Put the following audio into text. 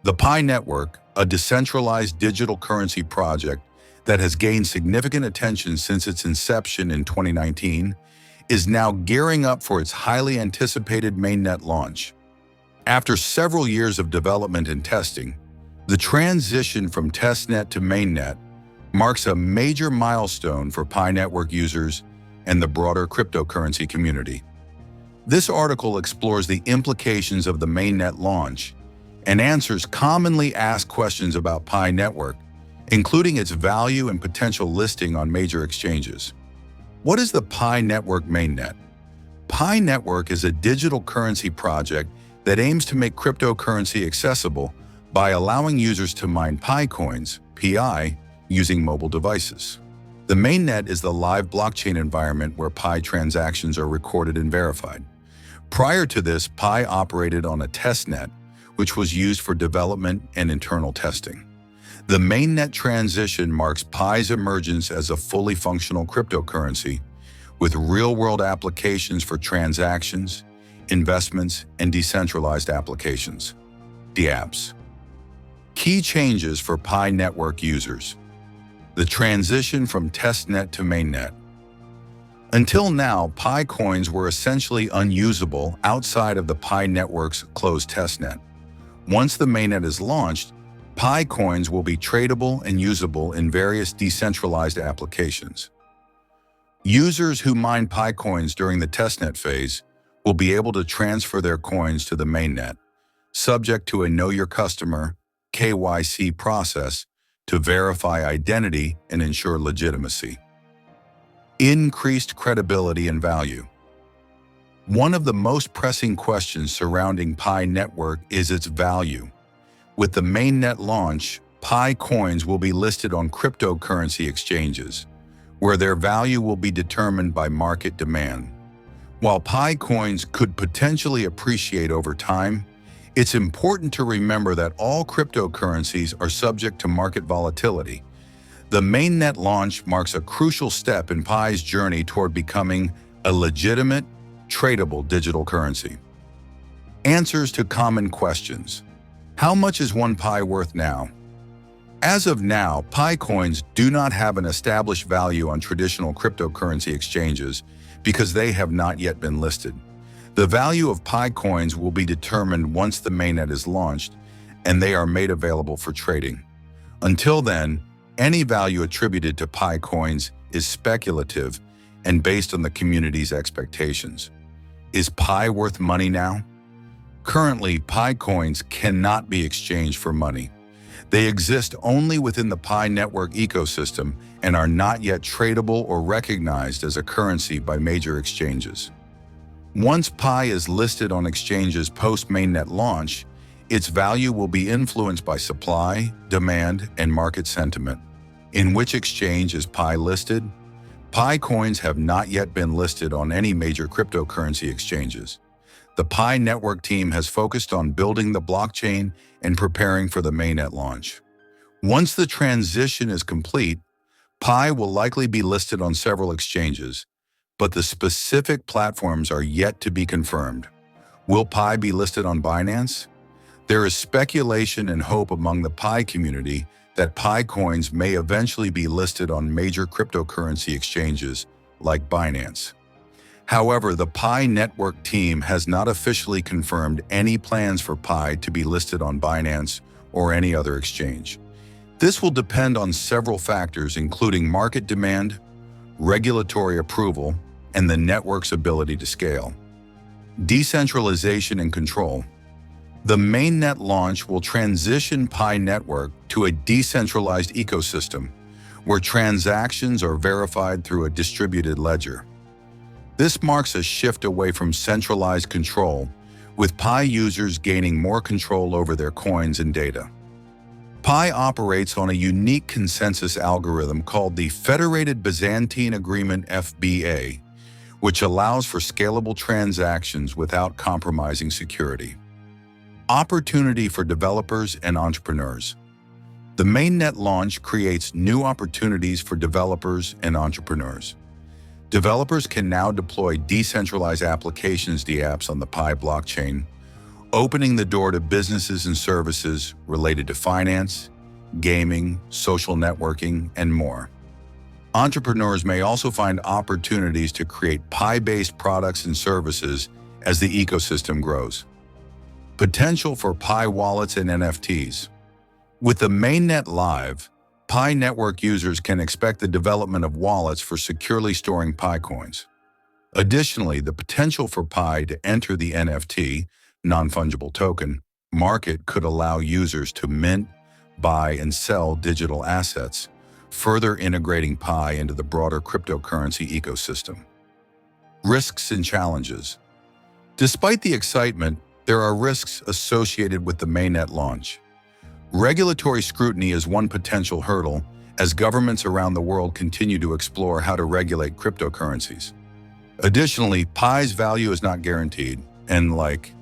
The PiNetwork, a decentralized digital currency project that has gained significant attention since its inception in 2019, is now gearing up for its highly anticipated mainnet launch. After several years of development and testing, the transition from testnet to mainnet marks a major milestone for PiNetwork users and the broader cryptocurrency community. This article explores the implications of the mainnet launch and answers commonly asked questions about PiNetwork, including its value and potential listing on major exchanges. What is the PiNetwork mainnet? PiNetwork is a digital currency project that aims to make cryptocurrency accessible by allowing users to mine Pi coins, PI, using mobile devices. The mainnet is the live blockchain environment where Pi transactions are recorded and verified. Prior to this, Pi operated on a testnet, which was used for development and internal testing. The mainnet transition marks Pi's emergence as a fully functional cryptocurrency with real-world applications for transactions, investments, and decentralized applications, dApps. Key changes for PiNetwork users. The transition from testnet to mainnet. Until now, Pi coins were essentially unusable outside of the PiNetwork's closed testnet. Once the mainnet is launched, Pi coins will be tradable and usable in various decentralized applications. Users who mine Pi coins during the testnet phase will be able to transfer their coins to the mainnet, subject to a Know Your Customer (KYC) process to verify identity and ensure legitimacy. Increased credibility and value. One of the most pressing questions surrounding PiNetwork is its value. With the mainnet launch, Pi coins will be listed on cryptocurrency exchanges, where their value will be determined by market demand. While Pi coins could potentially appreciate over time, it's important to remember that all cryptocurrencies are subject to market volatility. The mainnet launch marks a crucial step in Pi's journey toward becoming a legitimate, tradable digital currency. Answers to common questions. How much is one Pi worth now? As of now, Pi coins do not have an established value on traditional cryptocurrency exchanges because they have not yet been listed. The value of Pi coins will be determined once the mainnet is launched and they are made available for trading. Until then, any value attributed to Pi coins is speculative and based on the community's expectations. Is Pi worth money now? Currently, Pi coins cannot be exchanged for money. They exist only within the PiNetwork ecosystem and are not yet tradable or recognized as a currency by major exchanges. Once Pi is listed on exchanges post-mainnet launch, its value will be influenced by supply, demand, and market sentiment. In which exchange is Pi listed? Pi coins have not yet been listed on any major cryptocurrency exchanges. The PiNetwork team has focused on building the blockchain and preparing for the mainnet launch. Once the transition is complete, Pi will likely be listed on several exchanges, but the specific platforms are yet to be confirmed. Will Pi be listed on Binance? There is speculation and hope among the Pi community that Pi coins may eventually be listed on major cryptocurrency exchanges like Binance. However, the PiNetwork team has not officially confirmed any plans for Pi to be listed on Binance or any other exchange. This will depend on several factors, including market demand, regulatory approval, and the network's ability to scale. Decentralization and control. The mainnet launch will transition PiNetwork to a decentralized ecosystem where transactions are verified through a distributed ledger. This marks a shift away from centralized control, with Pi users gaining more control over their coins and data. Pi operates on a unique consensus algorithm called the Federated Byzantine Agreement (FBA), which allows for scalable transactions without compromising security. Opportunity for developers and entrepreneurs. The mainnet launch creates new opportunities for developers and entrepreneurs. Developers can now deploy decentralized applications dApps on the Pi blockchain, opening the door to businesses and services related to finance, gaming, social networking, and more. Entrepreneurs may also find opportunities to create Pi-based products and services as the ecosystem grows. Potential for Pi wallets and NFTs. With the Mainnet live, PiNetwork users can expect the development of wallets for securely storing Pi coins. Additionally, the potential for Pi to enter the NFT, non-fungible token, market could allow users to mint, buy, and sell digital assets, further integrating Pi into the broader cryptocurrency ecosystem. Risks and challenges. Despite the excitement, there are risks associated with the Mainnet launch. Regulatory scrutiny is one potential hurdle as governments around the world continue to explore how to regulate cryptocurrencies. Additionally, Pi's value is not guaranteed, and like